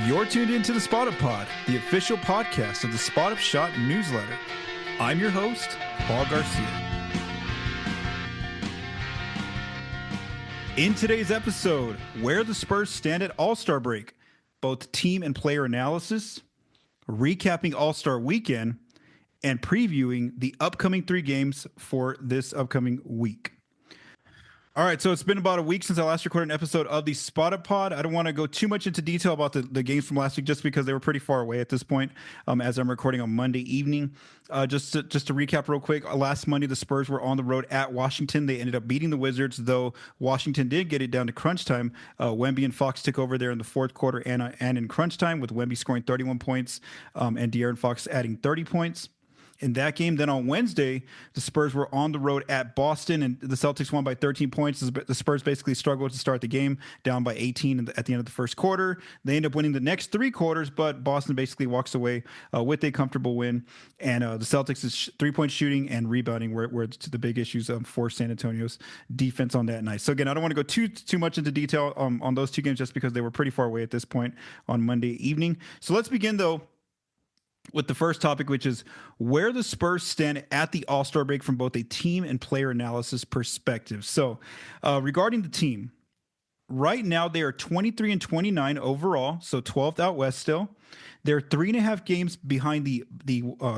You're tuned into the Spot Up Pod, the official podcast of the Spot Up Shot newsletter. I'm your host, Paul Garcia. In today's episode, where the Spurs stand at All-Star break, both team and player analysis, recapping All-Star weekend, and previewing the upcoming 3 games for this upcoming week. All right, so it's been about a week since I last recorded an episode of the Spot Up Pod. I don't want to go too much into detail about the games from last week just because they were pretty far away at this point as I'm recording on Monday evening. Just to recap real quick, last Monday the Spurs were on the road at Washington. They ended up beating the Wizards, though Washington did get it down to crunch time. Wemby and Fox took over there in the fourth quarter and in crunch time, with Wemby scoring 31 points and De'Aaron Fox adding 30 points. In that game, then on Wednesday, the Spurs were on the road at Boston, and the Celtics won by 13 points. The Spurs basically struggled to start the game, down by 18 at the end of the first quarter. They end up winning the next 3 quarters, but Boston basically walks away with a comfortable win. And the Celtics' three-point shooting and rebounding were the big issues for San Antonio's defense on that night. So again, I don't want to go too much into detail on those 2 games just because they were pretty far away at this point on Monday evening. So let's begin, though, with the first topic, which is where the Spurs stand at the All-Star break from both a team and player analysis perspective. So regarding the team, right now they are 23-29 overall, so 12th out west still. They're 3.5 games behind the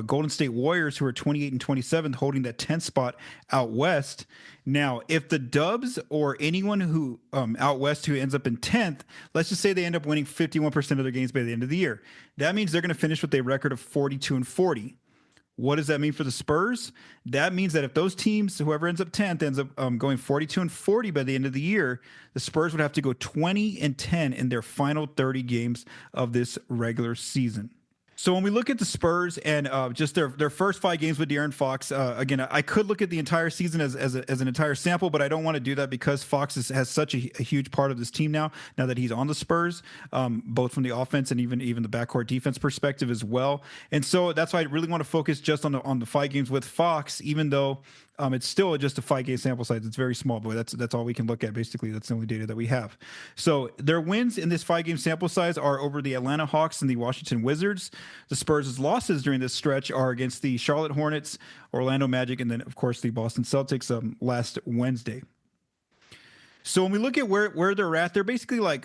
Golden State Warriors, who are 28-27, holding that 10th spot out west. Now, if the Dubs or anyone who out west who ends up in 10th, let's just say they end up winning 51% of their games by the end of the year, that means they're going to finish with a record of 42-40. What does that mean for the Spurs? That means that if those teams, whoever ends up 10th, ends up going 42-40 by the end of the year, the Spurs would have to go 20-10 in their final 30 games of this regular season. So when we look at the Spurs and just their first 5 games with De'Aaron Fox, again, I could look at the entire season as an entire sample, but I don't want to do that because Fox has such a huge part of this team now that he's on the Spurs, both from the offense and even the backcourt defense perspective as well. And so that's why I really want to focus just on the 5 games with Fox, even though it's still just a 5-game sample size. It's very small, but that's all we can look at. Basically, that's the only data that we have. So their wins in this 5-game sample size are over the Atlanta Hawks and the Washington Wizards. The Spurs' losses during this stretch are against the Charlotte Hornets, Orlando Magic, and then, of course, the Boston Celtics last Wednesday. So when we look at where they're at, they're basically like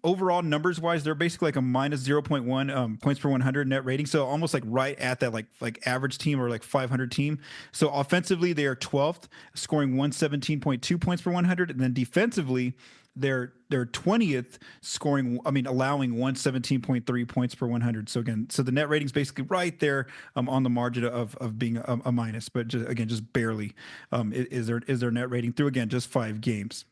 overall numbers wise, they're basically like a minus 0.1 points per 100 net rating. So almost like right at that like average team or like 500 team. So offensively, they are 12th, scoring 117.2 points per 100, and then defensively, they're 20th, allowing 117.3 points per 100. So again, the net rating's basically right there on the margin of being a minus, but just barely is their net rating through, again, just 5 games.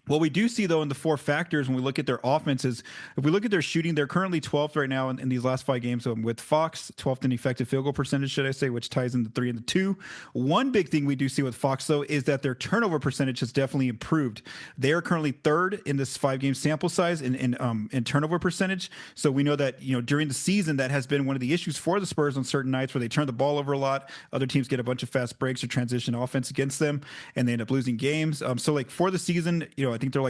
What we do see, though, in the 4 factors when we look at their offenses, if we look at their shooting, they're currently 12th right now in these last 5 games with Fox, 12th in effective field goal percentage, should I say, which ties in the 3 and the 2. One big thing we do see with Fox, though, is that their turnover percentage has definitely improved. They are currently 3rd in this 5-game sample size in turnover percentage. So we know that during the season that has been one of the issues for the Spurs on certain nights where they turn the ball over a lot. Other teams get a bunch of fast breaks or transition offense against them, and they end up losing games. So like for the season, I think they're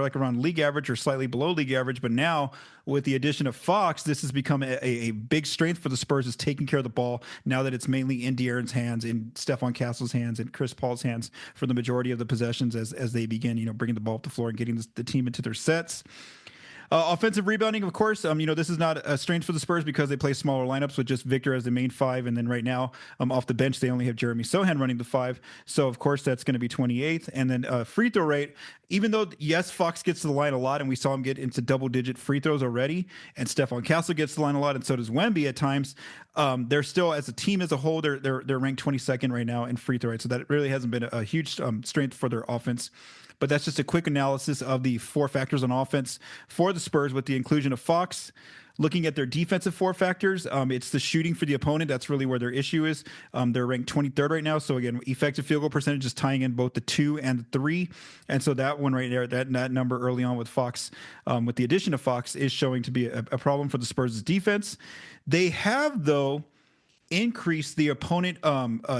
like around league average or slightly below league average. But now with the addition of Fox, this has become a big strength for the Spurs, is taking care of the ball now that it's mainly in De'Aaron's hands, in Stephon Castle's hands, and Chris Paul's hands for the majority of the possessions as they begin, bringing the ball up the floor and getting the team into their sets. Offensive rebounding, of course, this is not a strength for the Spurs because they play smaller lineups with just Victor as the main 5. And then right now, off the bench, they only have Jeremy Sohan running the 5. So, of course, that's going to be 28th. And then free throw rate, even though, yes, Fox gets to the line a lot, and we saw him get into double-digit free throws already, and Stephon Castle gets to the line a lot, and so does Wemby at times, they're still, as a team as a whole, they're ranked 22nd right now in free throw rate. So that really hasn't been a huge strength for their offense. But that's just a quick analysis of the 4 factors on offense for the Spurs with the inclusion of Fox. Looking at their defensive 4 factors, it's the shooting for the opponent. That's really where their issue is. They're ranked 23rd right now. So again, effective field goal percentage is tying in both the 2 and the 3. And so that one right there, that number early on with Fox, with the addition of Fox, is showing to be a problem for the Spurs' defense. They have, though, increase the opponent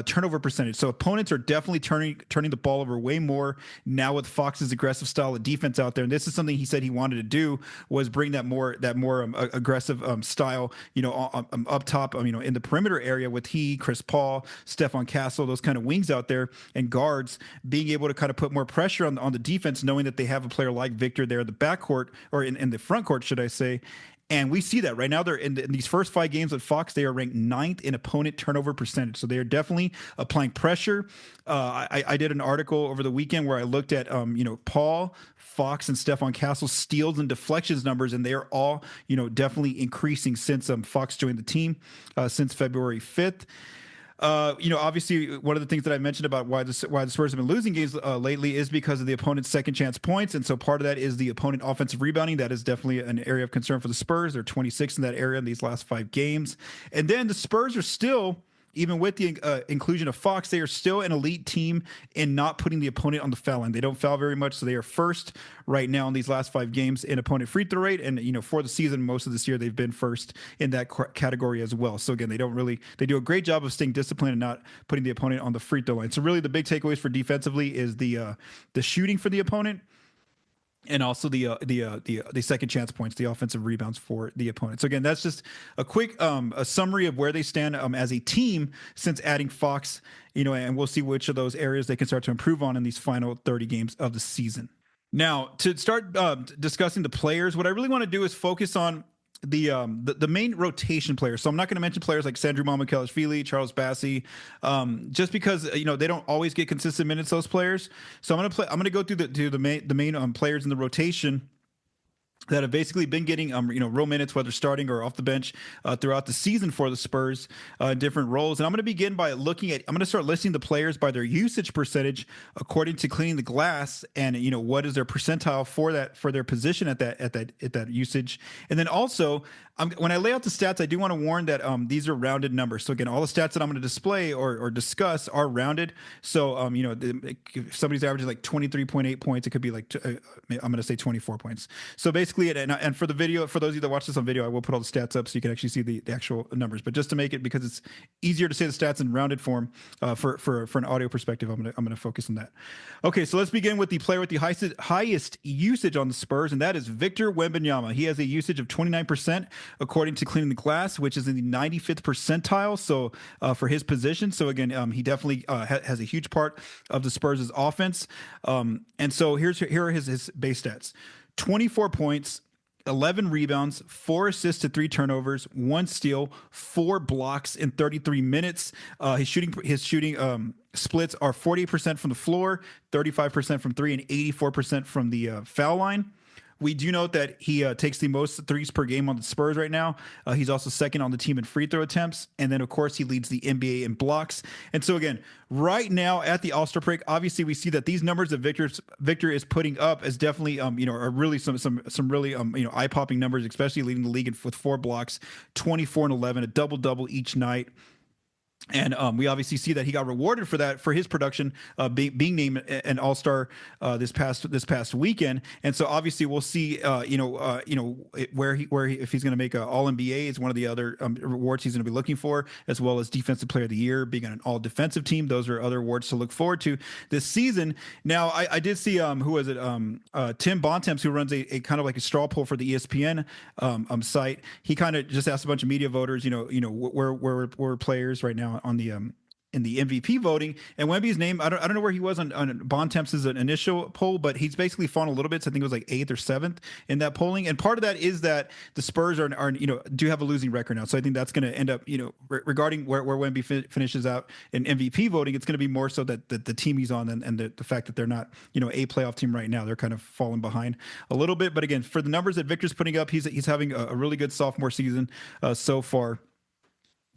turnover percentage. So opponents are definitely turning the ball over way more now with Fox's aggressive style of defense out there. And this is something he said he wanted to do, was bring that more aggressive style, up top, in the perimeter area with Chris Paul, Stephon Castle, those kind of wings out there and guards, being able to kind of put more pressure on the defense, knowing that they have a player like Victor there in the backcourt, or in the front court, should I say. And we see that right now. They're in these first 5 games with Fox, they are ranked 9th in opponent turnover percentage. So they are definitely applying pressure. I did an article over the weekend where I looked at, Paul, Fox, and Stephon Castle's steals and deflections numbers, and they are all, definitely increasing since Fox joined the team since February 5th. Obviously, one of the things that I mentioned about why the Spurs have been losing games lately is because of the opponent's second chance points. And so part of that is the opponent offensive rebounding. That is definitely an area of concern for the Spurs. They're 26 in that area in these last 5 games. And then the Spurs are still, even with the inclusion of Fox, they are still an elite team in not putting the opponent on the foul line. They don't foul very much, so they are first right now in these last 5 games in opponent free throw rate. And, for the season, most of this year, they've been first in that category as well. So again, they do a great job of staying disciplined and not putting the opponent on the free throw line. So really the big takeaways for defensively is the shooting for the opponent, and also the second chance points, the offensive rebounds for the opponent. So again, that's just a quick a summary of where they stand as a team since adding Fox, and we'll see which of those areas they can start to improve on in these final 30 games of the season. Now, to start discussing the players, what I really want to do is focus on the main rotation players. So I'm not going to mention players like Sandro Mamukelashvili, Charles Bassey, just because they don't always get consistent minutes, those players. So I'm going to go through the main players in the rotation that have basically been getting real minutes, whether starting or off the bench, throughout the season for the Spurs, different roles. And I'm going to begin by I'm going to start listing the players by their usage percentage according to Cleaning the Glass, and what is their percentile for their position at that usage. And then also, when I lay out the stats, I do want to warn that these are rounded numbers. So again, all the stats that I'm going to display or discuss are rounded. So if somebody's averaging like 23.8 points, it could be like I'm going to say 24 points. So basically, and for the video, for those of you that watch this on video, I will put all the stats up so you can actually see the actual numbers. But just to make it, because it's easier to say the stats in rounded form, for an audio perspective, I'm gonna focus on that. Okay, so let's begin with the player with the highest usage on the Spurs, and that is Victor Wembanyama. He has a usage of 29%. According to Cleaning the Glass, which is in the 95th percentile. So for his position. So again, he definitely has a huge part of the Spurs' offense. And so here are his base stats: 24 points, 11 rebounds, 4 assists to 3 turnovers, 1 steal, 4 blocks in 33 minutes. His shooting splits are 48% from the floor, 35% from 3, and 84% from the foul line. We do note that he takes the most threes per game on the Spurs right now. He's also second on the team in free throw attempts. And then, of course, he leads the NBA in blocks. And so, again, right now at the All-Star break, obviously we see that these numbers that Victor is putting up is definitely, are really some really, eye-popping numbers, especially leading the league with 4 blocks, 24 and 11, a double-double each night. And we obviously see that he got rewarded for that, for his production, being named an All-Star this past weekend. And so obviously we'll see, where if he's going to make an All-NBA is one of the other rewards he's going to be looking for, as well as Defensive Player of the Year, being on an All-Defensive team. Those are other awards to look forward to this season. Now, I did see who was it? Tim Bontemps, who runs a kind of like a straw poll for the ESPN site. He kind of just asked a bunch of media voters, where players right now on the in the MVP voting, and Wemby's name, I don't know where he was on Bontemps' initial poll, but he's basically fallen a little bit. So I think it was like 8th or 7th in that polling. And part of that is that the Spurs are do have a losing record now. So I think that's going to end up, regarding where Wemby finishes out in MVP voting, it's going to be more so that the team he's on and the fact that they're not, a playoff team right now. They're kind of falling behind a little bit. But again, for the numbers that Victor's putting up, he's having a really good sophomore season so far.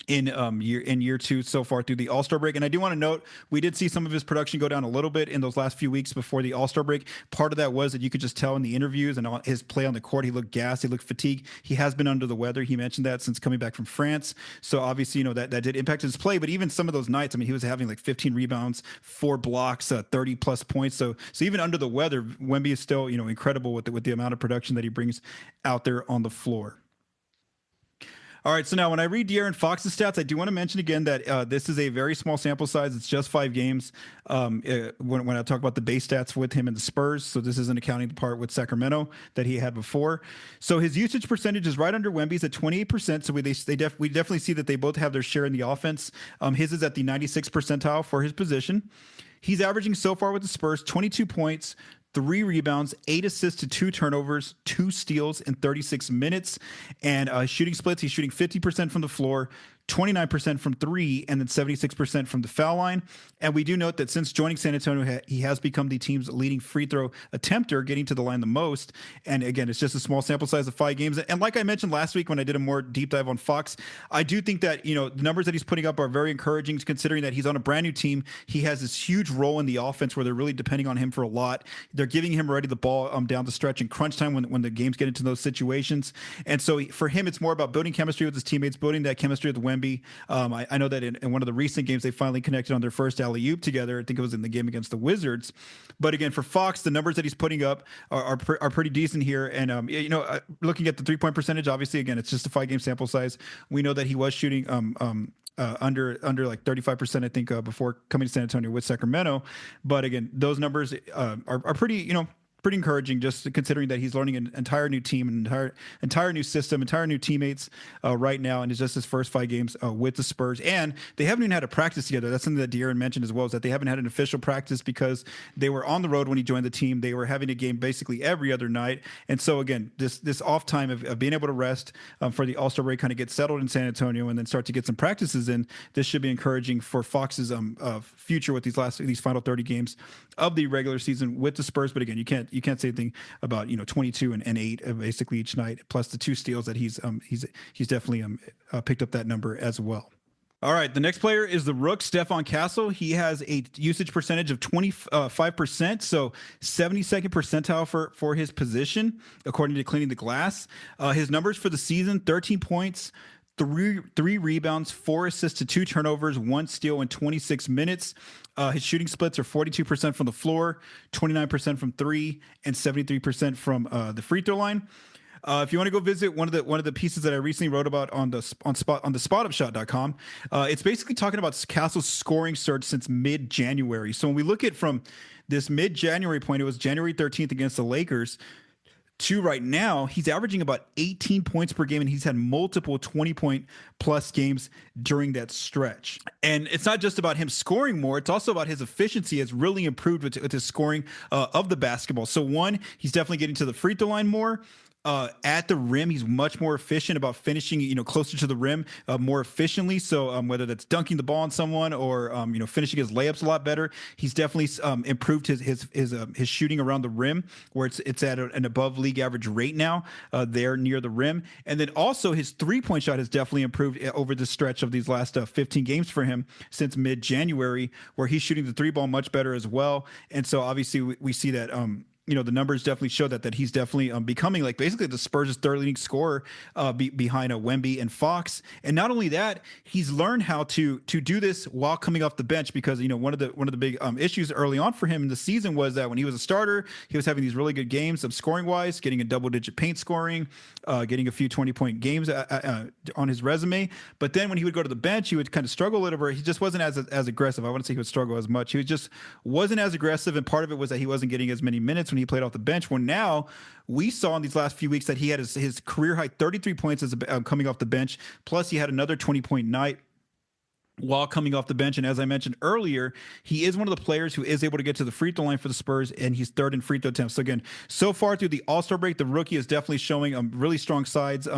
In year 2 so far through the All-Star break. And I do want to note, we did see some of his production go down a little bit in those last few weeks before the All-Star break. Part of that was that you could just tell in the interviews and his play on the court, he looked gassed, he looked fatigued. He has been under the weather. He mentioned that since coming back from France. So obviously, that did impact his play. But even some of those nights, he was having like 15 rebounds, 4 blocks, 30 plus points. So even under the weather, Wemby is still, incredible with the amount of production that he brings out there on the floor. All right, so now when I read De'Aaron Fox's stats, I do want to mention again that this is a very small sample size. It's just 5 games. When I talk about the base stats with him and the Spurs, so this isn't accounting the part with Sacramento that he had before. So his usage percentage is right under Wemby's at 28%. So we definitely see that they both have their share in the offense. His is at the 96th percentile for his position. He's averaging so far with the Spurs 22 points, 3 rebounds, 8 assists to 2 turnovers, 2 steals in 36 minutes. And shooting splits, he's shooting 50% from the floor, 29% from 3, and then 76% from the foul line. And we do note that since joining San Antonio, he has become the team's leading free throw attempter, getting to the line the most. And again, it's just a small sample size of 5 games. And like I mentioned last week when I did a more deep dive on Fox, I do think that, the numbers that he's putting up are very encouraging, considering that he's on a brand new team. He has this huge role in the offense where they're really depending on him for a lot. They're giving him already the ball down the stretch in crunch time when the games get into those situations. And so for him, it's more about building chemistry with his teammates, building that chemistry with Wemby. I know that in one of the recent games, they finally connected on their first alley-oop together. I think it was in the game against the Wizards. But again, for Fox, the numbers that he's putting up are pretty decent here. And, looking at the 3-point percentage, obviously, again, it's just a 5-game sample size. We know that he was shooting under like 35%, I think, before coming to San Antonio with Sacramento. But again, those numbers are pretty, pretty encouraging, just considering that he's learning an entire new team, an entire new system, entire new teammates right now, and it's just his first 5 games with the Spurs, and they haven't even had a practice together. That's something that De'Aaron mentioned as well, is that they haven't had an official practice because they were on the road when he joined the team. They were having a game basically every other night, and so again, this off time of being able to rest for the All-Star break, kind of get settled in San Antonio, and then start to get some practices in. This should be encouraging for Fox's future with these final 30 games of the regular season with the Spurs. But again, you can't say anything about 22 and 8 basically each night, plus the 2 steals that he's definitely picked up that number as well. All right, the next player is the Rook, Stephon Castle. He has a usage percentage of 25%, so 72nd percentile for his position, according to Cleaning the Glass. His numbers for the season: 13 points, 3 rebounds, 4 assists to 2 turnovers, 1 steal in 26 minutes. His shooting splits are 42% from the floor, 29% from 3, and 73% from the free throw line. If you want to go visit one of the pieces that I recently wrote about on the spotofshot.com, it's basically talking about Castle's scoring surge since mid-January. So when we look at from this mid-January point, it was January 13th against the Lakers, to right now, he's averaging about 18 points per game, and he's had multiple 20-point plus games during that stretch. And it's not just about him scoring more, it's also about his efficiency has really improved with his scoring of the basketball. So one, he's definitely getting to the free throw line more. At the rim, he's much more efficient about finishing, closer to the rim more efficiently. So whether that's dunking the ball on someone or finishing his layups a lot better, he's definitely improved his shooting around the rim, where it's at an above league average rate now there near the rim. And then also his 3-point shot has definitely improved over the stretch of these last 15 games for him since mid-January, where he's shooting the 3-ball much better as well. And so obviously we see that. The numbers definitely show that he's definitely becoming like basically the Spurs' third leading scorer behind Wemby and Fox. And not only that, he's learned how to do this while coming off the bench, because one of the big issues early on for him in the season was that when he was a starter, he was having these really good games of scoring wise, getting a double-digit paint scoring, getting a few 20-point games on his resume. But then when he would go to the bench, he would kind of struggle a little bit. He just wasn't as aggressive. I wouldn't say he would struggle as much. He just wasn't as aggressive, and part of it was that he wasn't getting as many minutes when he played off the bench. When now we saw in these last few weeks that he had his career high 33 points as coming off the bench, plus he had another 20-point night while coming off the bench. And as I mentioned earlier, he is one of the players who is able to get to the free throw line for the Spurs, and he's third in free throw attempts. So again, so far through the All-Star break, the rookie is definitely showing really strong signs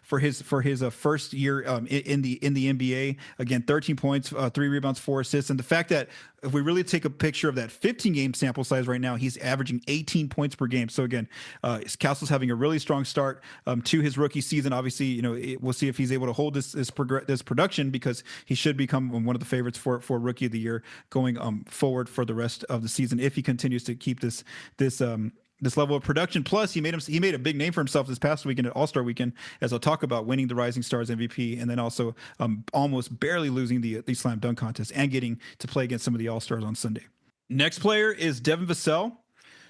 for his first year in the NBA. Again, 13 points, 3 rebounds, 4 assists. And the fact that if we really take a picture of that 15-game sample size right now, he's averaging 18 points per game. So again, Castle's having a really strong start to his rookie season. Obviously, we'll see if he's able to hold this production, because he should become one of the favorites for Rookie of the Year going forward for the rest of the season if he continues to keep this level of production. Plus, he made a big name for himself this past weekend at All-Star Weekend, as I'll talk about, winning the Rising Stars MVP, and then also almost barely losing the slam dunk contest and getting to play against some of the All-Stars on Sunday. Next player is Devin Vassell.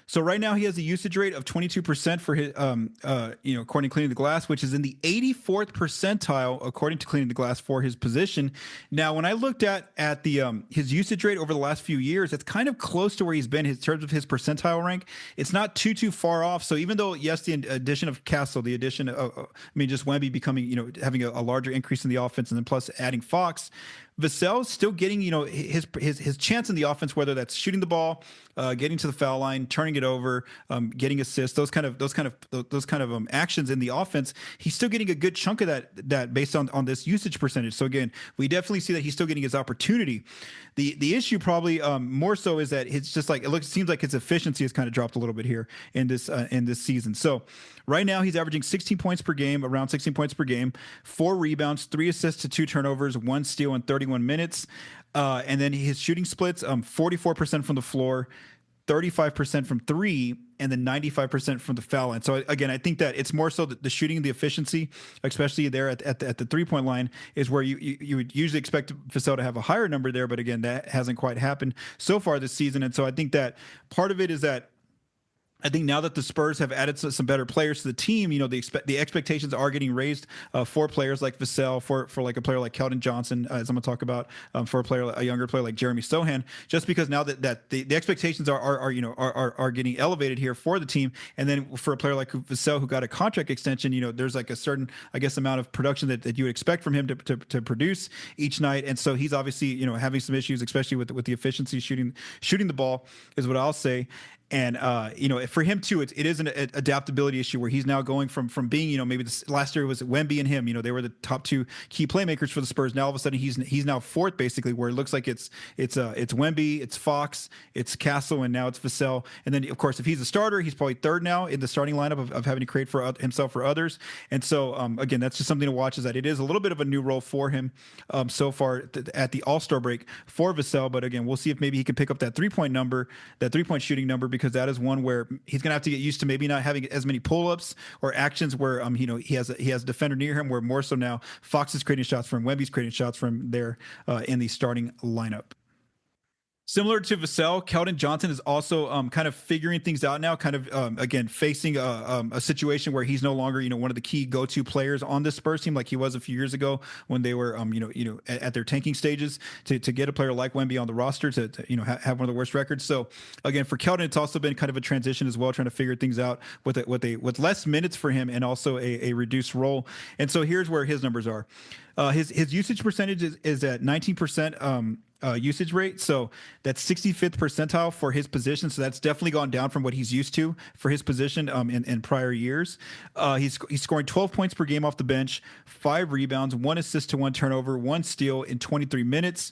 So right now he has a usage rate of 22% for his, according to Cleaning the Glass, which is in the 84th percentile according to Cleaning the Glass for his position. Now, when I looked at the his usage rate over the last few years, it's kind of close to where he's been in terms of his percentile rank. It's not too far off. So even though yes, the addition of Castle, the addition of just Wemby becoming having a larger increase in the offense, and then plus adding Fox. Vassell's still getting, his chance in the offense, whether that's shooting the ball, getting to the foul line, turning it over, getting assists, those kind of actions in the offense. He's still getting a good chunk of that based on this usage percentage. So again, we definitely see that he's still getting his opportunity. The issue probably more so is that it's just like seems like his efficiency has kind of dropped a little bit here in this season. So right now he's averaging 16 points per game, around 16 points per game, 4 rebounds, 3 assists to 2 turnovers, 1 steal in 31 minutes. And then his shooting splits, 44% from the floor, 35% from 3, and then 95% from the foul line. So again, I think that it's more so the shooting, the efficiency, especially there at the 3-point line, is where you would usually expect Vassell to have a higher number there. But again, that hasn't quite happened so far this season. And so I think that part of it is that I think now that the Spurs have added some better players to the team, the expectations are getting raised for players like Vassell, for like a player like Keldon Johnson, as I'm going to talk about, for a younger player like Jeremy Sohan, just because now that the expectations are getting elevated here for the team, and then for a player like Vassell who got a contract extension, there's like a certain, I guess, amount of production that you would expect from him to produce each night, and so he's obviously having some issues, especially with the efficiency shooting the ball, is what I'll say. And for him too, it is an adaptability issue where he's now going from being maybe last year it was Wemby and him, they were the top 2 key playmakers for the Spurs. Now all of a sudden he's now 4th basically, where it looks like it's Wemby, it's Fox, it's Castle, and now it's Vassell. And then of course if he's a starter, he's probably 3rd now in the starting lineup of having to create for himself for others. And so again, that's just something to watch, is that it is a little bit of a new role for him so far at the All-Star break for Vassell. But again, we'll see if maybe he can pick up that 3-point shooting number, because that is one where he's going to have to get used to maybe not having as many pull-ups or actions where he has a defender near him, where more so now Fox is creating shots from, Wemby's creating shots from there in the starting lineup. Similar to Vassell, Keldon Johnson is also kind of figuring things out now, kind of again facing a situation where he's no longer one of the key go-to players on this Spurs team like he was a few years ago when they were at their tanking stages. To get a player like Wemby on the roster to have one of the worst records. So again, for Keldon, it's also been kind of a transition as well, trying to figure things out with less minutes for him and also a reduced role. And so here's where his numbers are. His usage percentage is at 19%. Usage rate, so that's 65th percentile for his position. So that's definitely gone down from what he's used to for his position in prior years. He's scoring 12 points per game off the bench, 5 rebounds, 1 assist to 1 turnover, 1 steal in 23 minutes.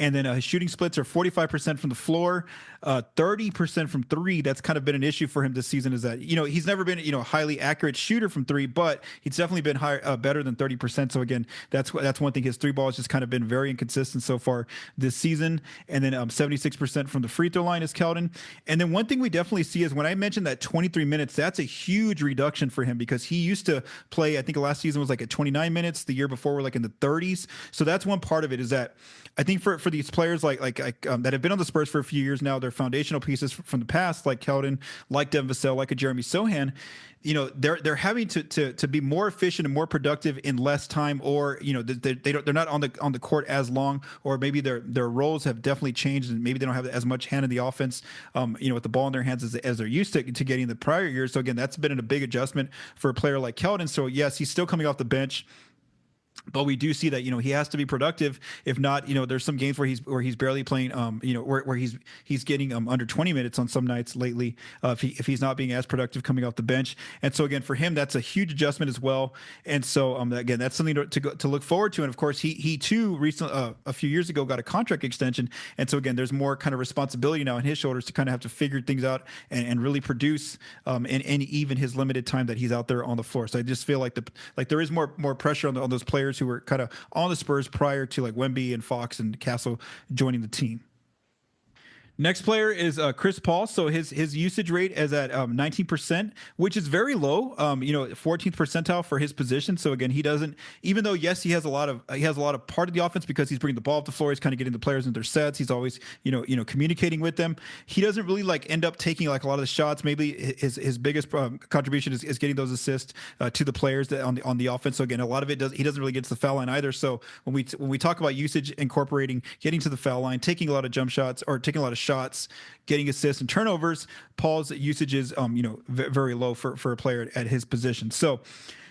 And then his shooting splits are 45% from the floor, 30% from 3. That's kind of been an issue for him this season, is that, he's never been, a highly accurate shooter from 3, but he's definitely been better than 30%. So again, that's one thing. His 3 ball has just kind of been very inconsistent so far this season. And then 76% from the free throw line is Keldon. And then one thing we definitely see is when I mentioned that 23 minutes, that's a huge reduction for him, because he used to play, I think last season was like at 29 minutes. The year before we're like in the 30s. So that's one part of it, is that I think for these players like that have been on the Spurs for a few years now, they're foundational pieces from the past, like Keldon, like Devin Vassell, like a Jeremy Sohan. They're having to be more efficient and more productive in less time, or they're not on the court as long, or maybe their roles have definitely changed, and maybe they don't have as much hand in the offense, with the ball in their hands as they're used to getting the prior years. So again, that's been a big adjustment for a player like Keldon. So yes, he's still coming off the bench, but we do see that he has to be productive. If not, there's some games where he's barely playing. Where he's getting under 20 minutes on some nights lately. If he's not being as productive coming off the bench, and so again for him that's a huge adjustment as well. And so again that's something to look forward to. And of course he too recently a few years ago got a contract extension, and so again there's more kind of responsibility now on his shoulders to kind of have to figure things out and really produce in even his limited time that he's out there on the floor. So I just feel like there is more pressure on those players who were kind of on the Spurs prior to like Wemby and Fox and Castle joining the team. Next player is Chris Paul. So his usage rate is at 19%, which is very low. 14th percentile for his position. So again, he doesn't. Even though yes, he has a lot of part of the offense because he's bringing the ball up the floor. He's kind of getting the players in their sets. He's always communicating with them. He doesn't really like end up taking like a lot of the shots. Maybe his biggest contribution is getting those assists to the players that on the offense. So again, a lot of it he doesn't really get to the foul line either. So when we talk about usage, incorporating getting to the foul line, taking a lot of jump shots or taking a lot of shots, getting assists and turnovers, Paul's usage is very low for a player at his position. So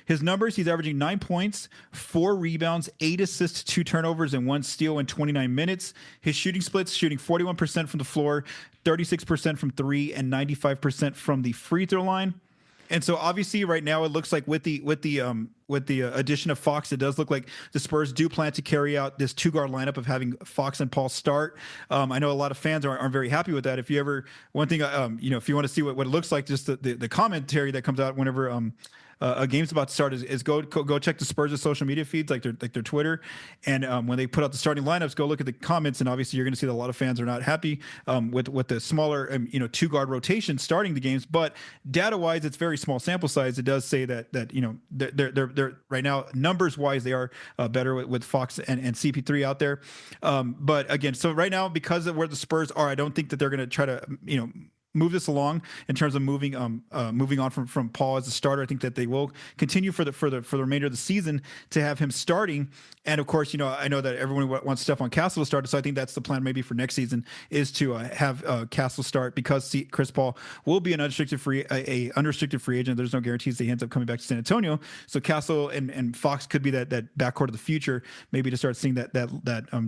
his numbers, he's averaging 9 points, 4 rebounds, 8 assists, 2 turnovers, and 1 steal in 29 minutes. His shooting splits, shooting 41% from the floor, 36% from 3, and 95% from the free throw line. And so obviously right now it looks like with the addition of Fox, it does look like the Spurs do plan to carry out this 2-guard lineup of having Fox and Paul start. I know a lot of fans aren't very happy with that. If you ever, one thing, if you want to see what it looks like, just the commentary that comes out whenever a game's about to start is go check the Spurs' social media feeds, like their Twitter, and when they put out the starting lineups, go look at the comments, and obviously you're going to see that a lot of fans are not happy with the smaller 2-guard rotation starting the games. But data wise, it's very small sample size. It does say that they're right now numbers wise they are better with Fox and CP3 out there. But again, so right now because of where the Spurs are, I don't think that they're going to try to move this along in terms of moving on from Paul as a starter. I think that they will continue for the remainder of the season to have him starting. And of course, I know that everyone wants Stephon Castle to start, so I think that's the plan maybe for next season is to have Castle start because Chris Paul will be an unrestricted free agent. There's no guarantees that he ends up coming back to San Antonio. So Castle and Fox could be that backcourt of the future, maybe to start seeing that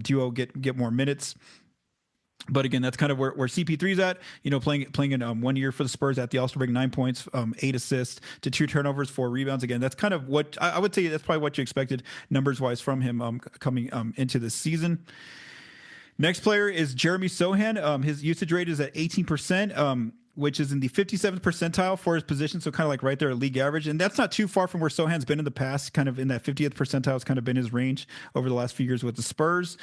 duo get more minutes. But again, that's kind of where CP3's at, playing in 1 year for the Spurs at the All-Star break, 9 points, 8 assists to 2 turnovers, 4 rebounds. Again, that's kind of what I would say that's probably what you expected numbers wise from him coming into this season. Next player is Jeremy Sohan. His usage rate is at 18%. Which is in the 57th percentile for his position, so kind of like right there at league average. And that's not too far from where Sohan's been in the past, kind of in that 50th percentile has kind of been his range over the last few years with the Spurs.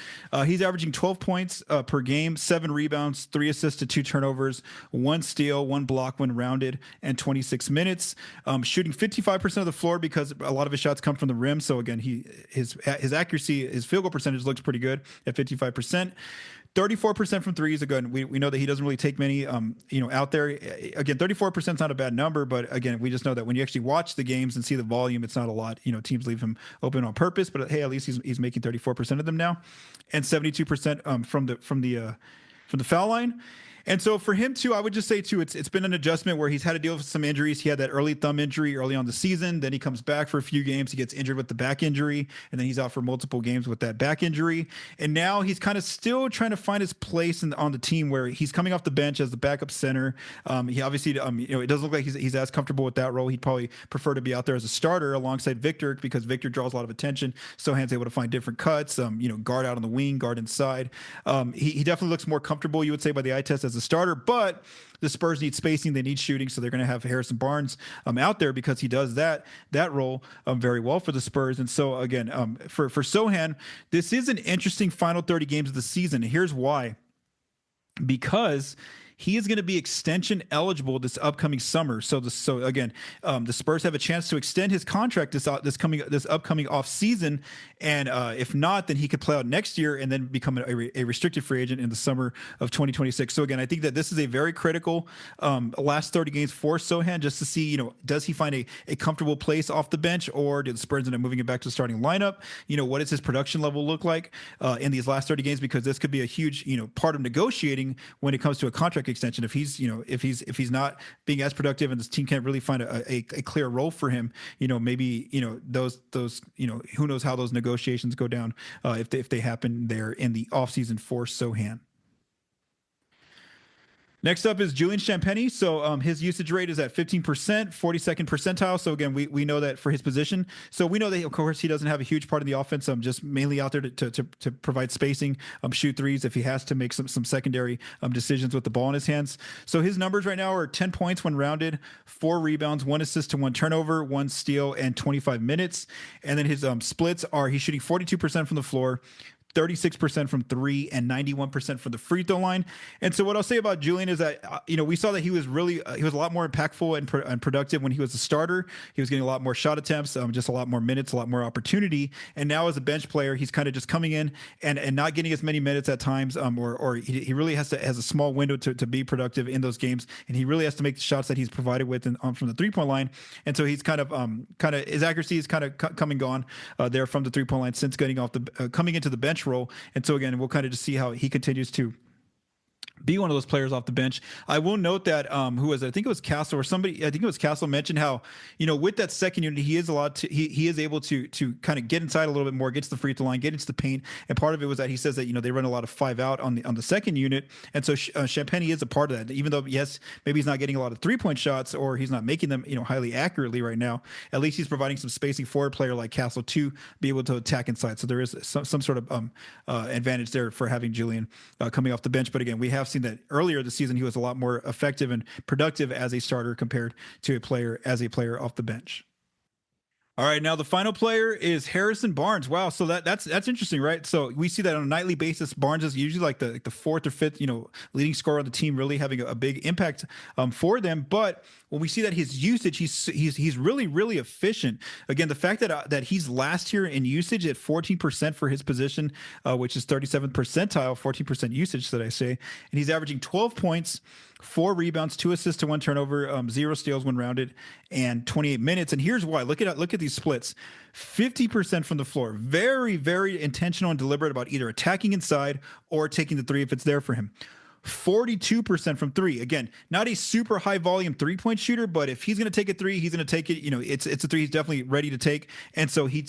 He's averaging 12 points per game, 7 rebounds, 3 assists to 2 turnovers, 1 steal, 1 block when rounded, and 26 minutes. Shooting 55% of the floor because a lot of his shots come from the rim. So again, his accuracy, his field goal percentage looks pretty good at 55%. 34% from threes. Again, we know that he doesn't really take many, out there. Again, 34% is not a bad number, but again, we just know that when you actually watch the games and see the volume, it's not a lot. Teams leave him open on purpose, but hey, at least he's making 34% of them now, and 72% from the foul line. And so for him too, I would just say too, it's been an adjustment where he's had to deal with some injuries. He had that early thumb injury early on the season. Then he comes back for a few games. He gets injured with the back injury, and then he's out for multiple games with that back injury. And now he's kind of still trying to find his place on the team where he's coming off the bench as the backup center. He obviously, it doesn't look like he's as comfortable with that role. He'd probably prefer to be out there as a starter alongside Victor because Victor draws a lot of attention. Sohan's able to find different cuts, guard out on the wing, guard inside. He definitely looks more comfortable, you would say, by the eye test as a starter, but the Spurs need spacing, they need shooting, so they're going to have Harrison Barnes out there because he does that role very well for the Spurs. And so again, for Sohan, this is an interesting final 30 games of the season. And here's why: because he is going to be extension eligible this upcoming summer. So again, the Spurs have a chance to extend his contract this upcoming off season, and if not, then he could play out next year and then become a restricted free agent in the summer of 2026. So again, I think that this is a very critical last 30 games for Sohan, just to see, does he find a comfortable place off the bench, or do the Spurs end up moving it back to the starting lineup? What does his production level look like in these last 30 games? Because this could be a huge part of negotiating when it comes to a contract extension. If he's not being as productive and this team can't really find a clear role for him, maybe those who knows how those negotiations go down if they happen there in the offseason for Sohan. Next up is Julian Champagnie. So his usage rate is at 15%, 42nd percentile. So again, we know that for his position. So we know that, of course, he doesn't have a huge part of the offense. Just mainly out there to provide spacing, shoot threes if he has to make some secondary decisions with the ball in his hands. So his numbers right now are 10 points when rounded, 4 rebounds, 1 assist to 1 turnover, 1 steal, and 25 minutes. And then his splits are he's shooting 42% from the floor, 36% from three and 91% from the free throw line. And so what I'll say about Julian is that, we saw that he was really, he was a lot more impactful and productive when he was a starter. He was getting a lot more shot attempts, just a lot more minutes, a lot more opportunity. And now as a bench player, he's kind of just coming in and not getting as many minutes at times, or he really has a small window to be productive in those games. And he really has to make the shots that he's provided with from the 3-point line. And so he's kind of his accuracy is kind of come and gone there from the 3-point line since getting off coming into the bench role. And so again, we'll kind of just see how he continues to be one of those players off the bench. I will note that who was it? I think it was Castle or somebody. I think it was Castle mentioned how with that second unit he is he is able to kind of get inside a little bit more, get to the free throw line, get into the paint. And part of it was that he says that they run a lot of 5 out on the second unit, and so Champagne is a part of that. Even though yes, maybe he's not getting a lot of 3-point shots or he's not making them highly accurately right now, at least he's providing some spacing for a player like Castle to be able to attack inside. So there is some sort of advantage there for having Julian coming off the bench. But again, we have seen that earlier this season he was a lot more effective and productive as a starter compared to a player off the bench. All right, now the final player is Harrison Barnes. Wow, so that's interesting, right? So we see that on a nightly basis. Barnes is usually like the 4th or 5th, leading scorer on the team, really having a big impact for them. But when we see that his usage, he's really, really efficient. Again, the fact that he's last here in usage at 14% for his position, which is 37th percentile, 14% usage, that I say, and he's averaging 12 points, 4 rebounds, 2 assists to 1 turnover, 0 steals when rounded, and 28 minutes. And here's why. Look at these splits. 50% from the floor. Very, very intentional and deliberate about either attacking inside or taking the 3 if it's there for him. 42% from 3. Again, not a super high volume 3-point shooter, but if he's going to take a 3, he's going to take it. It's a 3 he's definitely ready to take. And so he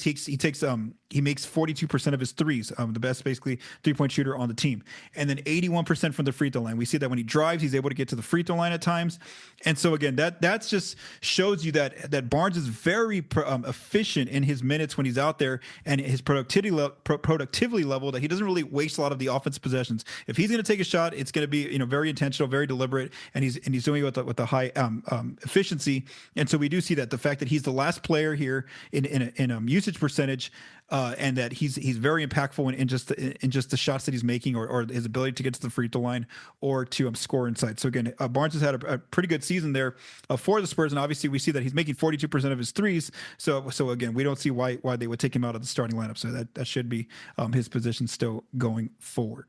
makes 42% of his threes, the best basically 3-point shooter on the team. And then 81% from the free throw line. We see that when he drives, he's able to get to the free throw line at times. And so again, that's just shows you that Barnes is very efficient in his minutes when he's out there, and his productivity level, that he doesn't really waste a lot of the offensive possessions. If he's going to take a shot, it's going to be very intentional, very deliberate, and he's doing it with a high efficiency. And so we do see that the fact that he's the last player here in usage percentage, and that he's very impactful in just the shots that he's making, or his ability to get to the free throw line or to score inside. So again, Barnes has had a pretty good season there for the Spurs, and obviously we see that he's making 42% of his threes. So again, we don't see why they would take him out of the starting lineup. So that should be his position still going forward.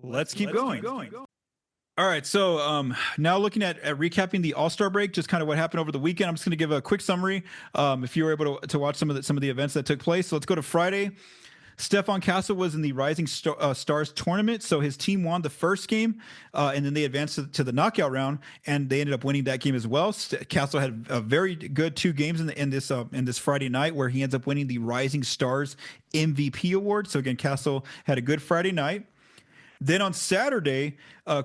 Let's keep going. All right, so now looking at recapping the All-Star break, just kind of what happened over the weekend. I'm just going to give a quick summary if you were able to watch some of the events that took place. So let's go to Friday. Stephon Castle was in the Rising Stars tournament, so his team won the first game, and then they advanced to the knockout round, and they ended up winning that game as well. Castle had a very good 2 games in this Friday night, where he ends up winning the Rising Stars MVP award. So again, Castle had a good Friday night. Then on Saturday,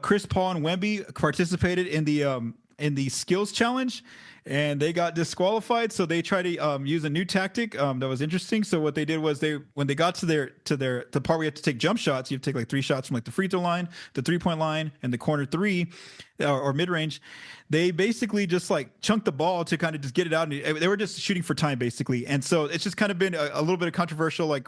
Chris Paul and Wemby participated in the skills challenge, and they got disqualified. So they tried to use a new tactic that was interesting. So what they did was when they got to the part where you have to take jump shots, you have to take like 3 shots from like the free throw line, the 3-point line, and the corner 3 or mid range. They basically just like chunked the ball to kind of just get it out. And they were just shooting for time basically. And so it's just kind of been a little bit of controversial, like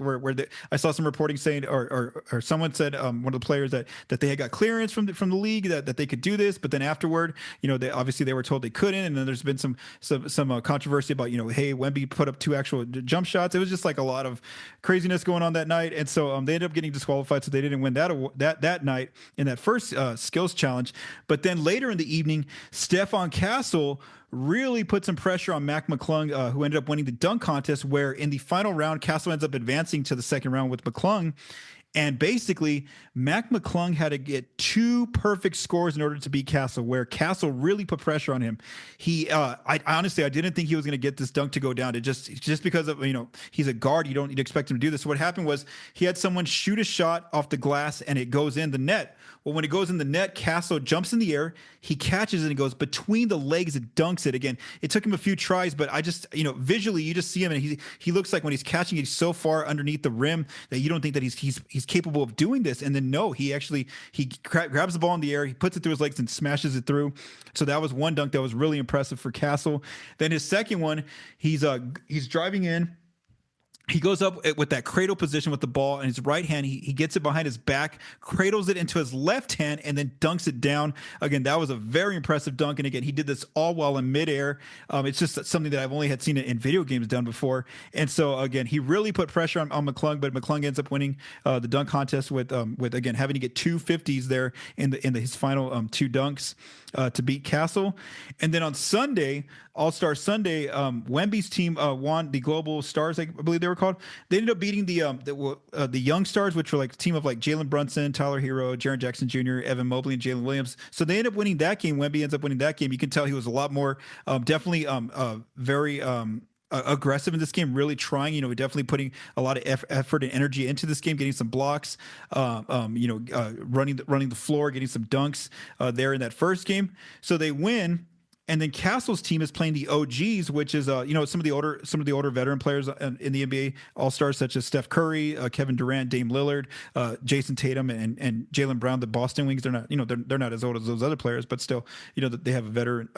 I saw some reporting saying, or someone said, one of the players that they had got clearance from the league that they could do this, but then afterward, they were told they couldn't. And then there's been some controversy about, hey, Wemby put up 2 actual jump shots. It was just like a lot of craziness going on that night. And so they ended up getting disqualified. So they didn't win that night in that first skills challenge. But then later in the evening, Stephon Castle really put some pressure on Mac McClung, who ended up winning the dunk contest, where in the final round, Castle ends up advancing to the second round with McClung. And basically, Mac McClung had to get 2 perfect scores in order to beat Castle, where Castle really put pressure on him. I honestly didn't think he was going to get this dunk to go down. It just because of, he's a guard, you'd expect him to do this. So what happened was he had someone shoot a shot off the glass and it goes in the net. Well, when it goes in the net, Castle jumps in the air, he catches it and goes between the legs and dunks it. Again, it took him a few tries, but I just, visually you just see him and he looks like when he's catching it, he's so far underneath the rim that you don't think that he's capable of doing this. And then no, he grabs the ball in the air, he puts it through his legs and smashes it through. So that was one dunk that was really impressive for Castle. Then his second one, he's driving in. he goes up with that cradle position with the ball in his right hand. He gets it behind his back, cradles it into his left hand, and then dunks it down. Again, that was a very impressive dunk. And again, he did this all while in midair. It's just something that I've only had seen in video games done before. And so again, he really put pressure on McClung, but McClung ends up winning the dunk contest with again having to get 250s there in his final two dunks to beat Castle. And then on Sunday, All-Star Sunday, Wemby's team won the Global Stars, I believe they were called. They ended up beating the Young Stars, which were like a team of like Jalen Brunson, Tyler Hero, Jaren Jackson Jr., Evan Mobley, and Jalen Williams. So they ended up winning that game. Wemby ends up winning that game. You can tell he was a lot more, definitely very aggressive in this game, really trying, definitely putting a lot of effort and energy into this game, getting some blocks, running the floor, getting some dunks there in that first game. So they win. And then Castle's team is playing the OGs, which is some of the older veteran players in the NBA All-Stars, such as Steph Curry, Kevin Durant, Dame Lillard, Jason Tatum, and Jaylen Brown, the Boston Wings. They're not they're not as old as those other players, but still they have a veteran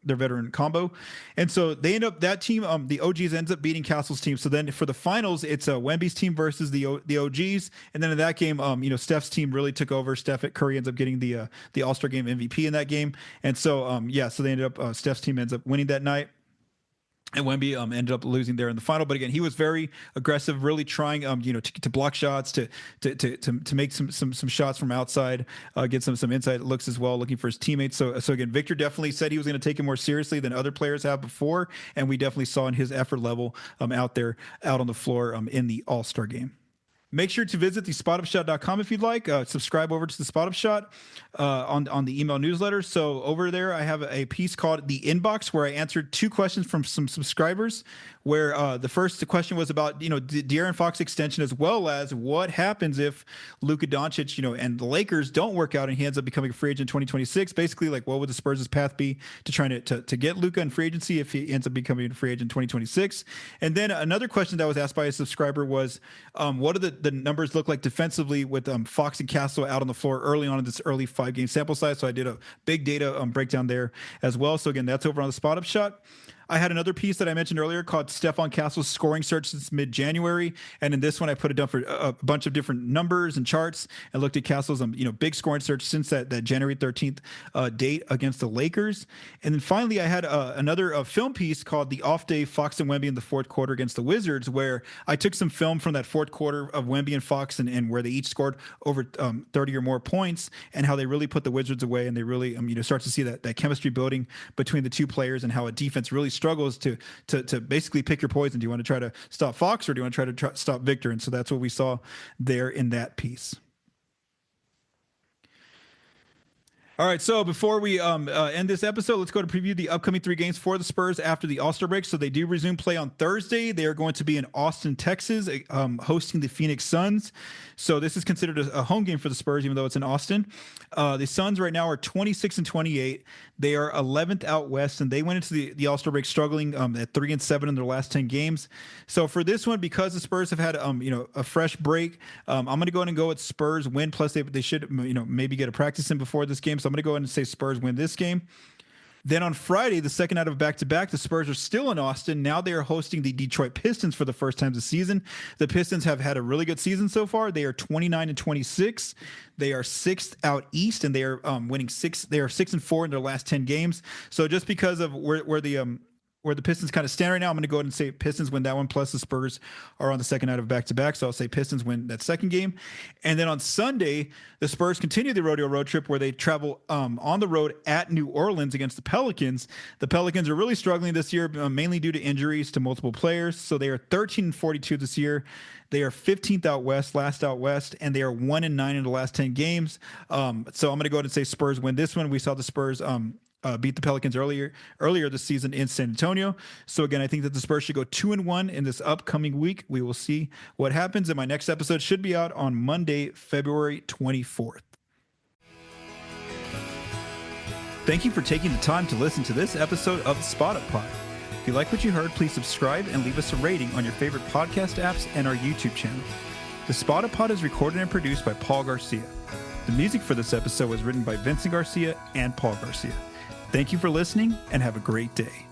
their veteran combo. And so they end up that team the OGs ends up beating Castle's team. So then for the finals, it's Wemby's team versus the OGs, and then in that game Steph's team really took over. Steph Curry ends up getting the All-Star game MVP in that game, and so so they ended up. Steph's team ends up winning that night, and Wemby ended up losing there in the final. But again, he was very aggressive, really trying to block shots, to make some shots from outside, get some inside looks as well, looking for his teammates. So again, Victor definitely said he was going to take it more seriously than other players have before, and we definitely saw in his effort level out on the floor in the All-Star game. Make sure to visit thespotupshot.com if you'd like. Subscribe over to the Spot Up Shot on the email newsletter. So over there, I have a piece called The Inbox where I answered 2 questions from some subscribers, where the first question was about, De'Aaron Fox extension, as well as what happens if Luka Doncic, and the Lakers don't work out and he ends up becoming a free agent in 2026. Basically, like, what would the Spurs' path be to trying to get Luka in free agency if he ends up becoming a free agent in 2026? And then another question that was asked by a subscriber was, what do the numbers look like defensively with Fox and Castle out on the floor early on in this early 5-game sample size? So I did a big data breakdown there as well. So again, that's over on the Spot Up Shot. I had another piece that I mentioned earlier called Stephon Castle's scoring search since mid-January. And in this one, I put it down for a bunch of different numbers and charts and looked at Castle's big scoring search since that January 13th date against the Lakers. And then finally, I had another film piece called The Off Day Fox and Wemby in the fourth quarter against the Wizards, where I took some film from that fourth quarter of Wemby and Fox and where they each scored over 30 or more points, and how they really put the Wizards away, and they really start to see that chemistry building between the two players, and how a defense really struggles to basically pick your poison. Do you want to try to stop Fox, or do you want to try to stop Victor? And so that's what we saw there in that piece. All right, so before we end this episode, let's go to preview the upcoming 3 games for the Spurs after the All-Star break. So they do resume play on Thursday. They are going to be in Austin, Texas, hosting the Phoenix Suns. So this is considered a home game for the Spurs, even though it's in Austin. The Suns right now are 26-28. They are 11th out west, and they went into the All-Star break struggling at 3-7 in their last 10 games. So for this one, because the Spurs have had a fresh break, I'm going to go ahead and go with Spurs win. Plus they should maybe get a practice in before this game. So I'm going to go ahead and say Spurs win this game. Then on Friday, the second night of back-to-back, the Spurs are still in Austin. Now they are hosting the Detroit Pistons for the first time this season. The Pistons have had a really good season so far. They are 29-26. They are 6th out east, and they are winning 6. They are 6-4 in their last 10 games. So just because of where the Pistons kind of stand right now, I'm going to go ahead and say Pistons win that one. Plus the Spurs are on the second night of back-to-back, so I'll say Pistons win that second game. And then on Sunday, the Spurs continue the rodeo road trip where they travel on the road at New Orleans against the Pelicans. The Pelicans are really struggling this year, mainly due to injuries to multiple players. So they are 13-42 this year. They are 15th out west, last out west, and they are 1-9 in the last 10 games. So I'm going to go ahead and say Spurs win this one. We saw the Spurs beat the Pelicans earlier this season in San Antonio. So again, I think that the Spurs should go 2-1 in this upcoming week. We will see what happens. And my next episode should be out on Monday, February 24th. Thank you for taking the time to listen to this episode of the Spot Up Pod. If you like what you heard, please subscribe and leave us a rating on your favorite podcast apps and our YouTube channel. The Spot Up Pod is recorded and produced by Paul Garcia. The music for this episode was written by Vincent Garcia and Paul Garcia. Thank you for listening, and have a great day.